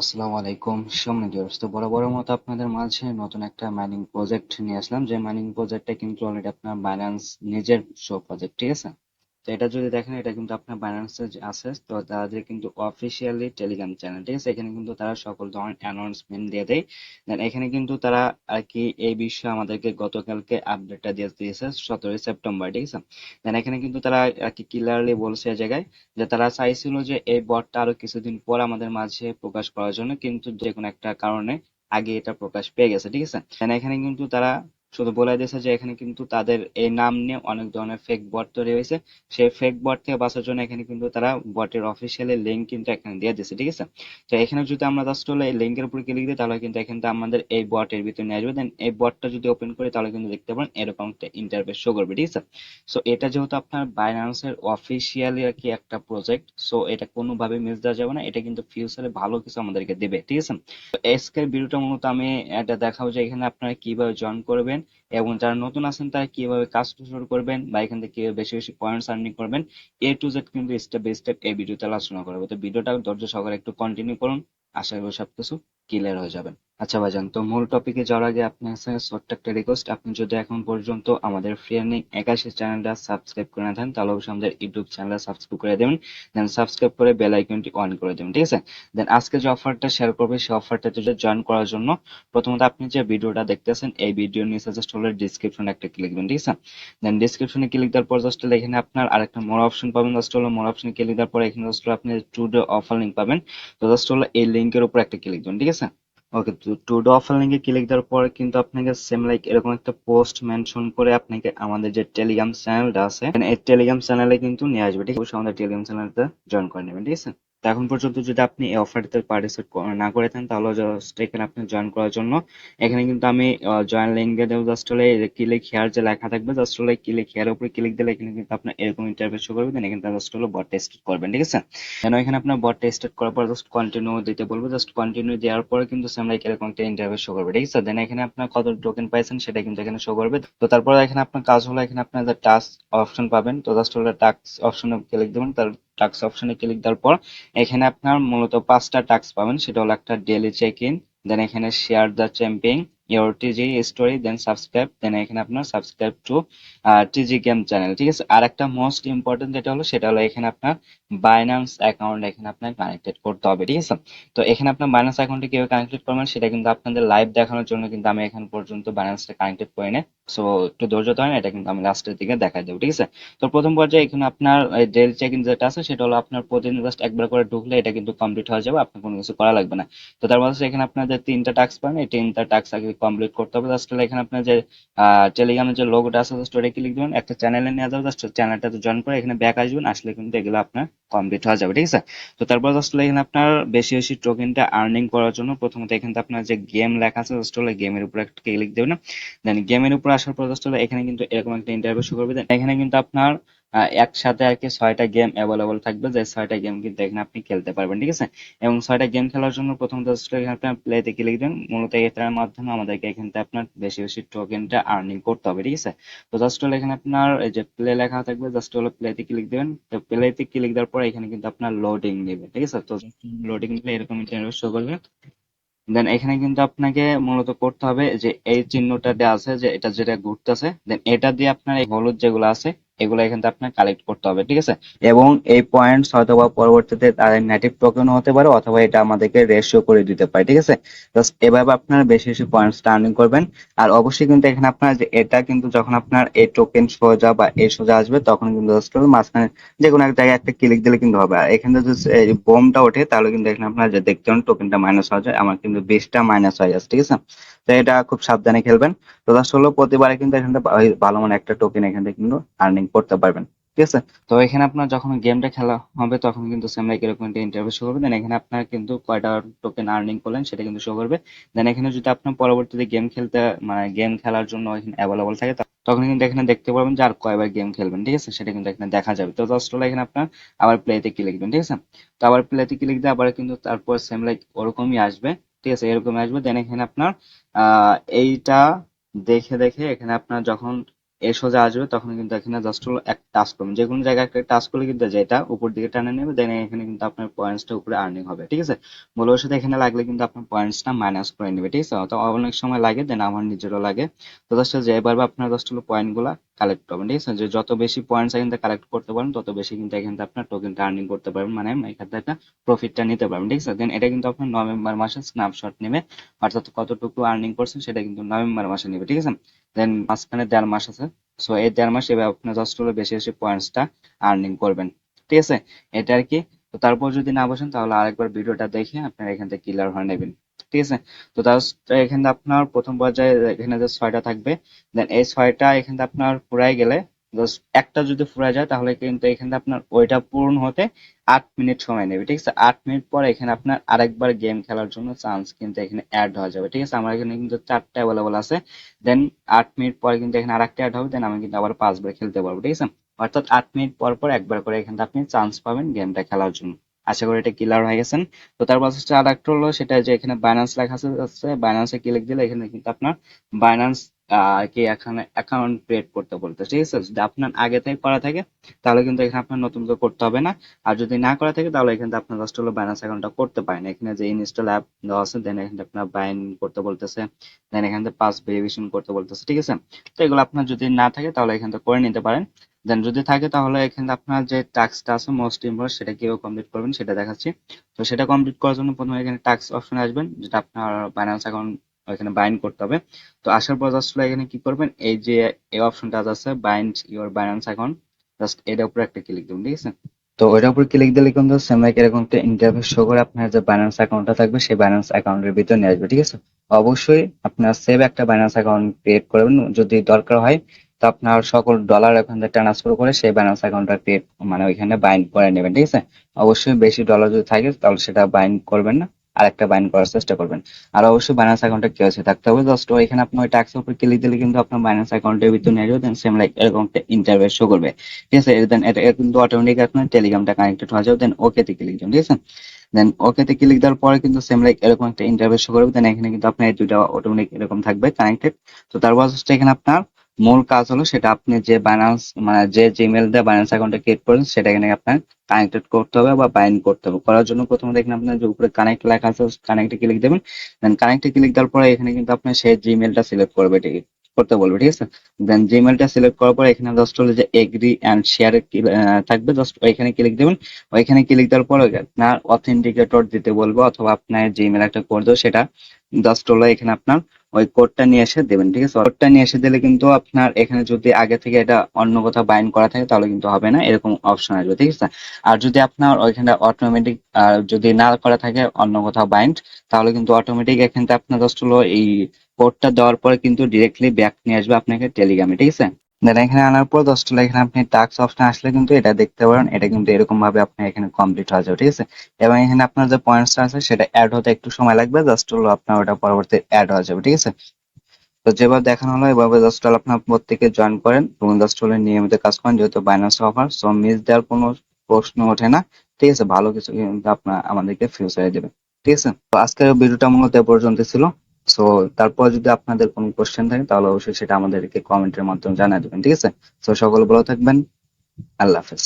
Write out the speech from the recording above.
আসসালামু আলাইকুম সুমন ভিউয়ার্স। তো বরাবরের মতো আপনাদের মাঝে নতুন একটা মাইনিং প্রজেক্ট নিয়ে আসলাম, যে মাইনিং প্রজেক্টটা কিন্তু অলরেডি আপনার বাইন্যান্স নিজের শো প্রজেক্ট, ঠিক আছে। তো এটা যদি দেখেন, এটা কিন্তু আপনার বাইন্যান্সে আছে, তো তাদের কিন্তু অফিসিয়ালি টেলিগ্রাম চ্যানেল, ঠিক আছে। এখানে কিন্তু তারা সকল ধরনের অ্যানাউন্সমেন্ট দিয়ে দেয়। দেন এখানে কিন্তু তারা আর কি এই বিষয়ে আমাদেরকে গতকালকে আপডেটটা দিয়ে দিয়েছে 17ই সেপ্টেম্বর, ঠিক আছে। দেন এখানে কিন্তু তারা আর কি ক্লিয়ারলি বলছে এই জায়গায় যে তারা চাইছিল যে এই বটটা আরো কিছুদিন পর আমাদের মাঝে প্রকাশ করার জন্য, কিন্তু যে কোনো একটা কারণে আগে এটা প্রকাশ পেয়ে গেছে, ঠিক আছে। And এখানে কিন্তু তারা শুধু বলে দিয়েছে যে এখানে কিন্তু তাদের এই নাম নিয়ে অনেক ধরনের ফেক বট তৈরি হয়েছে। সেই ফেক বট থেকে বাঁচার জন্য এখানে কিন্তু তারা বটের অফিসিয়ালি লিঙ্ক কিন্তু এখানে দিয়ে দিয়েছে, ঠিক আছে। তো এখানে যদি আমরা জাস্ট হলো এই লিঙ্কের উপর ক্লিক দিই, তাহলে কিন্তু এখানে আমাদের এই বটের ভিতরে নিয়ে আসবে। দেন এই বটটা যদি ওপেন করি, তাহলে কিন্তু দেখতে পারেন এরকম একটা ইন্টারফেস শো করবে, ঠিক আছে। সো এটা যেহেতু আপনার বাইন্যান্সের অফিসিয়ালি আর কি একটা প্রজেক্ট, সো এটা কোনোভাবে মিস দেওয়া যাবে না। এটা কিন্তু ফিউচারে ভালো কিছু আমাদেরকে দেবে, ঠিক আছে। তো আজকের ভিডিওটা মূলত আমি এটা দেখাবো যে এখানে আপনারা কিভাবে জয়েন করবেন, এবং যারা নতুন আছেন তারা কিভাবে কাজ শুরু করবেন, বা এখান থেকে কিভাবে বেশি বেশি পয়েন্টস আর্নিং করবেন। A to Z কিন্তু স্টেপ বাই স্টেপ এই ভিডিওতে আলোচনা করবো। তো ভিডিওটা ধৈর্য সহকারে একটু কন্টিনিউ করুন, আশা করি সবকিছু ক্লিয়ার হয়ে যাবে। আচ্ছা ভাইজান, তো মূল টপিকে যাওয়ার আগে আপনার কাছে ছোট্ট একটা রিকোয়েস্ট, আপনি যদি এখন পর্যন্ত আমাদের ফ্রি আর্নিং 81 চ্যানেলটা সাবস্ক্রাইব করে না থাকেন, তাহলে অবশ্যই আমাদের ইউটিউব চ্যানেলটা সাবস্ক্রাইব করে দেবেন। দেন সাবস্ক্রাইব করে বেল আইকনটি অন করে দেবেন, ঠিক আছে। দেন আজকে যে অফারটা শেয়ার করবে, সেই অফারটাতে জয়েন করার জন্য প্রথমত আপনি যে ভিডিওটা দেখতেছেন, এই ভিডিওর নিচে জাস্ট হলো ডিসক্রিপশনে একটা ক্লিক দিবেন, ঠিক আছে। দেন ডিসক্রিপশনে ক্লিক দেওয়ার পর জাস্ট হলো এখানে আপনার আরেকটা মোর অপশন পাবেন, জাস্ট হলো মোর অপশনে ক্লিক দেওয়ার পর এখানে জাস্ট হলো আপনি টুডে অফার লিঙ্ক পাবেন। তো জাস্ট হলো এই লিঙ্কের উপর একটা ক্লিক দিবেন, ঠিক আছে। ওকে, তো টুডে অফার লিঙ্কে ক্লিক দেওয়ার পরে কিন্তু আপনাকে সেম লাইক এরকম একটা পোস্ট মেনশন করে আপনাকে আমাদের যে টেলিগ্রাম চ্যানেলটা আছে, এই টেলিগ্রাম চ্যানেলে কিন্তু নিয়ে আসবে, ঠিক আছে। অবশ্যই আমাদের টেলিগ্রাম চ্যানেলটা জয়েন করে নেবেন, ঠিক আছে। তো এখন পর্যন্ত যদি আপনি এই অফারটাতে পার্টিসিপেট না করে থাকেন, তাহলে জাস্ট এখানে আপনি জয়েন করার জন্য এখানে কিন্তু আমি জয়েন লিঙ্কে দেবো, জাস্ট হলে ক্লিক হেয়ার যে লেখা থাকবে, জাস্ট হলে ক্লিক হেয়ার উপরে ক্লিক দিলে এখানে কিন্তু আপনার এরকম ইন্টারফেস শো করবে। দেন এখানে জাস্ট হলো বট টেস্ট করবেন, ঠিক আছে। কেন এখানে আপনার বটটা স্টার্ট করার পর জাস্ট কন্টিনিউ দিতে বলবো, জাস্ট কন্টিনিউ দেওয়ার পরে কিন্তু সেম লাইক এরকম একটা ইন্টারফেস শো করবে, ঠিক আছে। দেন এখানে আপনার কত টোকেন পাইছেন সেটা কিন্তু এখানে শো করবে। তো তারপর এখানে আপনার কাজ হলো, এখানে আপনার যে টাস্ক অপশন পাবেন, তো জাস্ট হলো টাস্ক অপশনে ক্লিক দেবেন। তার টাস্ক অপশনে ক্লিক দেওয়ার পর এখানে আপনার মূলত 5টা টাস্ক পাবেন, সেটা হলো একটা ডেইলি চেক ইন, দেন এখানে share the champion, your TG story, then subscribe, then এখানে আপনার subscribe to TG game channel, ঠিক আছে। আর একটা মোস্ট ইম্পর্টেন্ট যেটা হলো, সেটা হলো এখানে আপনার বাইন্যান্স অ্যাকাউন্ট এখানে আপনার কানেক্টেড করতে হবে, ঠিক আছে। তো এখানে আপনার বাইন্যান্স অ্যাকাউন্টে কিভাবে কানেক্টেড করবেন সেটা কিন্তু আপনাদের লাইভ দেখানোর জন্য কিন্তু আমি এখন পর্যন্ত বাইন্যান্সটা কানেক্টেড করি না। সো একটু ধৈর্য ধরেন, এটা কিন্তু আমি লাস্টের দিকে দেখাই দেবো, ঠিক আছে। তো প্রথম পর্যায়ে এখানে আপনার ডেল চেক ইন যেটা আছে, সেটা হলো আপনার প্রতিদিন জাস্ট একবার করে ঢুকলে এটা কিন্তু কমপ্লিট হয়ে যাবে, আপনার কোনো কিছু করা লাগবে না। তো তার মধ্যে এখানে আপনার যে 3টা টাস্ক পাবেন, এই 3টা টাস্ক আগে কমপ্লিট করতে হবে। জাস্ট এখানে আপনার যে টেলিগ্রামের যে লোগোটা আছে, জাস্ট ওটা ক্লিক দিবেন, একটা চ্যানেলে নিয়ে যাবে, জাস্ট চ্যানেলটাতে জয়েন করে এখানে ব্যাক আসবেন, আসলে কিন্তু এগুলো আপনার কমপ্লিট হয়ে যাবে, ঠিক আছে। তো তারপর জাস্ট এখানে আপনার বেশি বেশি টোকেনটা আর্নিং করার জন্য প্রথমত এখানে আপনার যে গেম লেখা আছে, জাস্ট হলো গেমের উপর একটা ক্লিক দেবেন। দেন গেমের উপর আসার পর জাস্ট হলো এখানে কিন্তু এরকম একটা ইন্টারভিউ শুরু করবে। Then এখানে কিন্তু আপনার একসাথে আর কি 6টা গেম অ্যাভেলেবল থাকবে, যে 6টা গেম কিন্তু এখানে আপনি খেলতে পারবেন, ঠিক আছে। এবং 6টা গেম খেলার জন্য প্রথম জাস্ট এখানে আপনার প্লেতে ক্লিক দেন, মূলত এটার মাধ্যমে আমাদেরকে এখান থেকে আপনার বেশি বেশি টোকেনটা আর্নিং করতে হবে, ঠিক আছে। তো জাস্ট হলো এখানে আপনার এই যে প্লে লেখা থাকবে, জাস্ট হলো প্লেতে ক্লিক দেবেন। তো প্লেতে ক্লিক দেওয়ার পর এখানে কিন্তু আপনার লোডিং নেবে, ঠিক আছে। তো লোডিং নিলে এরকম ইন্টারভিউ শো করবে। দেন এখানে কিন্তু আপনাকে মূলত করতে হবে যে এই চিহ্নটা দেওয়া আছে, যে এটা যেটা ঘুরতেছে, দেন এটা দিয়ে আপনার এই হলুদ যেগুলো আছে এগুলো এখান থেকে আপনার কালেক্ট করতে হবে, ঠিক আছে। এবং এই পয়েন্টস হয়তো বা পরবর্তীতে তাদের নেটিভ টোকেন হতে পারে, অথবা এটা আমাদেরকে রেশিও করে দিতে পারে, ঠিক আছে। জাস্ট এভাবে আপনারা বেশি বেশি পয়েন্টস আর্নিং করবেন। আর অবশ্যই কিন্তু এখানে আপনার যে এটা কিন্তু যখন আপনার এই টোকেন সোজা বা এই সোজা আসবে, তখন কিন্তু জাস্ট মাঝখানে যে কোনো এক জায়গায় একটা ক্লিক দিলে কিন্তু হবে। আর এখানে যদি এই বোমটা ওঠে, তাহলে কিন্তু এখানে আপনার যে দেখতে পারেন টোকেনটা মাইনাস হয়ে যায়, আমার কিন্তু 20টা মাইনাস হয়ে গেছে, ঠিক আছে। তো এটা খুব সাবধানে খেলবেন। তো জাস্ট হলো প্রতিবারে কিন্তু এখান থেকে ভালো মানে একটা টোকেন এখান থেকে কিন্তু আর্নিং করতে পারবেন, ঠিক আছে। তো এখানে আপনার যখন গেমটা খেলা হবে, তখন কিন্তু সেম লাইক এরকম একটা ইন্টারভিউ শো করবে। দেন এখানে আপনার কিন্তু কয়টা টোকেন আর্নিং করলেন সেটা কিন্তু শো করবে। দেন এখানে যদি আপনার পরবর্তীতে গেম খেলতে মানে গেম খেলার জন্য এখানে অ্যাভেলেবল থাকে, তখন কিন্তু এখানে দেখতে পারবেন যে আর কয়বার গেম খেলবেন, ঠিক আছে, সেটা কিন্তু এখানে দেখা যাবে। তো জাস্ট হলো এখানে আপনার আবার প্লেতে ক্লিক দিবেন, ঠিক আছে। তো আবার প্লেতে ক্লিক দিয়ে আবার কিন্তু তারপর সেম লাইক ওরকমই আসবে, ঠিক আছে, এরকমই আসবে। দেন এখানে আপনার এইটা দেখে দেখে এখানে আপনার যখন এ সোজা আসবে, তখন কিন্তু এখানে জাস্ট হলো এক টাচ করবেন, যে কোনো জায়গায় একটা টাচ করলে কিন্তু যেটা উপর দিকে টানে নেবে, দেন এখানে কিন্তু আপনার পয়েন্টসটা উপরে আর্নিং হবে, ঠিক আছে। বলার সাথে এখানে লাগলে কিন্তু আপনার পয়েন্টসটা মাইনাস করে নেবে, ঠিক আছে। তো অনেক সময় লাগে, দেন আমার নিজেরও লাগে। তো জাস্ট যে এবার আপনার জাস্ট হলো পয়েন্ট গুলা কালেক্ট করবেন, ঠিক আছে। যে যত বেশি পয়েন্টস এখান থেকে কালেক্ট করতে পারেন তত বেশি কিন্তু এখান থেকে আপনার টোকেনটা আর্নিং করতে পারবেন, মানে এখান থেকে প্রফিটটা নিতে পারবেন, ঠিক আছে। দেন এটা কিন্তু আপনার নভেম্বর মাসে স্ন্যাপশট নেবে, অর্থাৎ কতটুকু আর্নিং করছেন সেটা কিন্তু নভেম্বর মাসে নেবে, ঠিক আছে। দেন মাঝখানে 1.5 মাস আছে। সো এই 1.5 মাস এবার আপনার জাস্ট হলো বেশি বেশি পয়েন্টসটা আর্নিং করবেন, ঠিক আছে। এটা আর কি। তো তারপর যদি না বসেন তাহলে আরেকবার ভিডিওটা দেখে আপনার এখান থেকে ক্লিয়ার হয়ে নেবেন, ঠিক আছে। তো জাস্ট এখানে আপনার প্রথম পর্যায়ে এখানে যে 6টা থাকবে, দেন এই 6টা এখানে আপনার ফুরাই গেলে, জাস্ট একটা যদি ফুরাই যায় তাহলে কিন্তু এখানে আপনার ওইটা পূরণ হতে 8 মিনিট সময় নেবে, ঠিক আছে। 8 মিনিট পর এখানে আপনার আরেকবার গেম খেলার জন্য চান্স কিন্তু এখানে অ্যাড হয়ে যাবে, ঠিক আছে। আমার এখানে কিন্তু 4টা অ্যাভেলেবল আছে। দেন 8 মিনিট পরে কিন্তু এখানে আরেকটা অ্যাড হবে, দেন আমি কিন্তু আবার 5বার খেলতে পারবো, ঠিক আছে। অর্থাৎ 8 মিনিট পর পর একবার করে এখানে আপনি চান্স পাবেন গেমটা খেলার জন্য। আশা করি এটা ক্লিয়ার হয়ে গেছেন। তো তারপর হচ্ছে আর একটা হলো, সেটা যে এখানে বাইন্যান্স লেখা আছে, বাইন্যান্সে ক্লিক দিলে এখানে কিন্তু আপনার বাইন্যান্স কি এখানে অ্যাকাউন্ট ক্রিয়েট করতে বলতে, ঠিক আছে। যদি আপনার আগে থেকে করা থাকে তাহলে কিন্তু এখানে আপনার নতুন করে করতে হবে না। আর যদি না করা থাকে তাহলে এখানে আপনার জাস্ট হলো বাইন্যান্স অ্যাকাউন্টটা করতে পারেন। এখানে যে ইনস্টল অ্যাপ দেওয়া আছে, দেন এখানে আপনার বাইন করতে বলতেছে, দেন এখান থেকে পাস ভেরিফিকেশন করতে বলতেছে, ঠিক আছে। তো এগুলো আপনার যদি না থাকে তাহলে এখান থেকে করে নিতে পারেন। দেন যদি থাকে তাহলে এখানে আপনার যে টাস্কটা আছে মোস্ট ইম্পর্টেন্ট, সেটা কিভাবে কমপ্লিট করবেন সেটা দেখাচ্ছি। তো সেটা কমপ্লিট করার জন্য প্রথমে এখানে টাস্ক অপশনে আসবেন, যেটা আপনার বাইন্যান্স অ্যাকাউন্ট এখানে বাইন্ড করতে হবে। তো আসার পর জাস্ট এখানে কি করবেন, এই যে এই অপশনটা আছে bind your Binance account, just এটার উপরে একটা ক্লিক দেবেন, ঠিক আছে। তো ওইটার উপর ক্লিক দিলে কিন্তু সেম লাইক এরকম একটা ইন্টারফেস শো করে আপনার যে বাইন্যান্স অ্যাকাউন্টটা থাকবে সেই বাইন্যান্স অ্যাকাউন্টের ভিতর নিয়ে আসবে, ঠিক আছে। অবশ্যই আপনার সেভ একটা বাইন্যান্স অ্যাকাউন্ট ক্রিয়েট করবেন, যদি দরকার হয় তো আপনার সকল ডলার ওখান থেকে ট্রান্সফার করে সেই বাইন্যান্স অ্যাকাউন্টটা ক্রিয়েট মানে ওইখানে বাইন্ড করে নেবেন, ঠিক আছে। অবশ্যই বেশি ডলার যদি থাকে তাহলে সেটা বাইন্ড করবেন না, আর একটা বাইন্ড করার চেষ্টা করবেন। আর অবশ্যই বাইন্যান্স অ্যাকাউন্টটা কেওয়াইসি থাকতে হবে। জাস্ট ওইখানে আপনি ওই ট্যাক্সের উপর ক্লিক দিলে কিন্তু আপনার বাইন্যান্স অ্যাকাউন্টের ভিতর নিয়ে আসবে, দেন সেম লাইক এরকম একটা ইন্টারফেস শো করবে, ঠিক আছে। দেন এটা কিন্তু অটোমেটিক আপনার টেলিগ্রামটা কানেক্টেড হয়ে যাবে, দেন ওকে তে ক্লিক দিন, ঠিক আছে। দেন ওকে তে ক্লিক দেওয়ার পরে কিন্তু সেম লাইক এরকম একটা ইন্টারফেস শো করবে, দেন এখানে কিন্তু আপনার এই দুইটা অটোমেটিক এরকম থাকবে কানেক্টেড। তো তারপর হচ্ছে এখানে আপনার মূল কাজ হলো, সেটা আপনি যে বাইন্যান্স মানে যে জিমেল দিয়ে বাইন্যান্স অ্যাকাউন্টটা ক্রিয়েট করেন সেটা এখানে আপনার কানেক্টেড করতে হবে বা বাইন্ড করতে হবে। করার জন্য প্রথমে দেখেন আপনার যে উপরে কানেক্ট লেখা আছে, কানেক্টে ক্লিক দেবেন। দেন কানেক্টে ক্লিক দেওয়ার পরে এখানে কিন্তু আপনার সেই জিমেলটা সিলেক্ট করবে, ঠিক করতে বলবে, ঠিক আছে। দেন জিমেলটা সিলেক্ট করার পরে এখানে জাস্ট হলো যে এগ্রি অ্যান্ড শেয়ার থাকবে, জাস্ট ওইখানে ক্লিক দেবেন। ওইখানে ক্লিক দেওয়ার পরে আপনার অথেন্টিকেটর দিতে বলবো, অথবা আপনার জিমেল একটা কোড দেবো, সেটা জাস্ট হলো এখানে আপনার ওই কোডটা নিয়ে এসে দেবেন, ঠিক আছে। কোডটা নিয়ে এসে দিলে কিন্তু আপনার এখানে যদি আগে থেকে এটা অন্য কোথাও বাইন্ড করা থাকে তাহলে কিন্তু হবে না, এরকম অপশন আসবে, ঠিক আছে। আর যদি আপনার ওইখানে অটোমেটিক যদি না করা থাকে অন্য কোথাও বাইন্ড, তাহলে কিন্তু অটোমেটিক এখান থেকে আপনার জাস্ট হলো এই কোডটা দেওয়ার পরে কিন্তু ডিরেক্টলি ব্যাক নিয়ে আসবে আপনাকে টেলিগ্রামে, ঠিক আছে। দেন এখানে আনার পর জাস্ট এখানে আপনি টাস্ক অপশন আসলে কিন্তু এটা দেখতে পারেন, এটা কিন্তু এরকম ভাবে আপনি এখানে কমপ্লিট হয়ে যাবে, ঠিক আছে। এবং এখানে আপনার যে পয়েন্টস আছে সেটা অ্যাড হতে একটু সময় লাগবে, জাস্ট হলো আপনার ওটা পরবর্তী অ্যাড হয়ে যাবে, ঠিক আছে। তো যেভাবে দেখানো হলো এভাবে জাস্ট হলো আপনার প্রত্যেকে জয়েন করেন এবং জাস্ট হলো নিয়মিত কাজ করেন, যেহেতু বাইন্যান্স অফার, সো মিস দেওয়ার কোনো প্রশ্ন ওঠে না, ঠিক আছে। ভালো কিছু কিন্তু আপনার আমাদেরকে ফিউচারে দেবে, ঠিক আছে। তো আজকের ভিডিওটা মূলত এ পর্যন্ত ছিল। সো তারপর যদি আপনাদের কোনো কোশ্চেন থাকে তাহলে অবশ্যই সেটা আমাদেরকে কমেন্টের মাধ্যমে জানিয়ে দেবেন, ঠিক আছে। তো সকলে ভালো থাকবেন। আল্লাহ হাফেজ।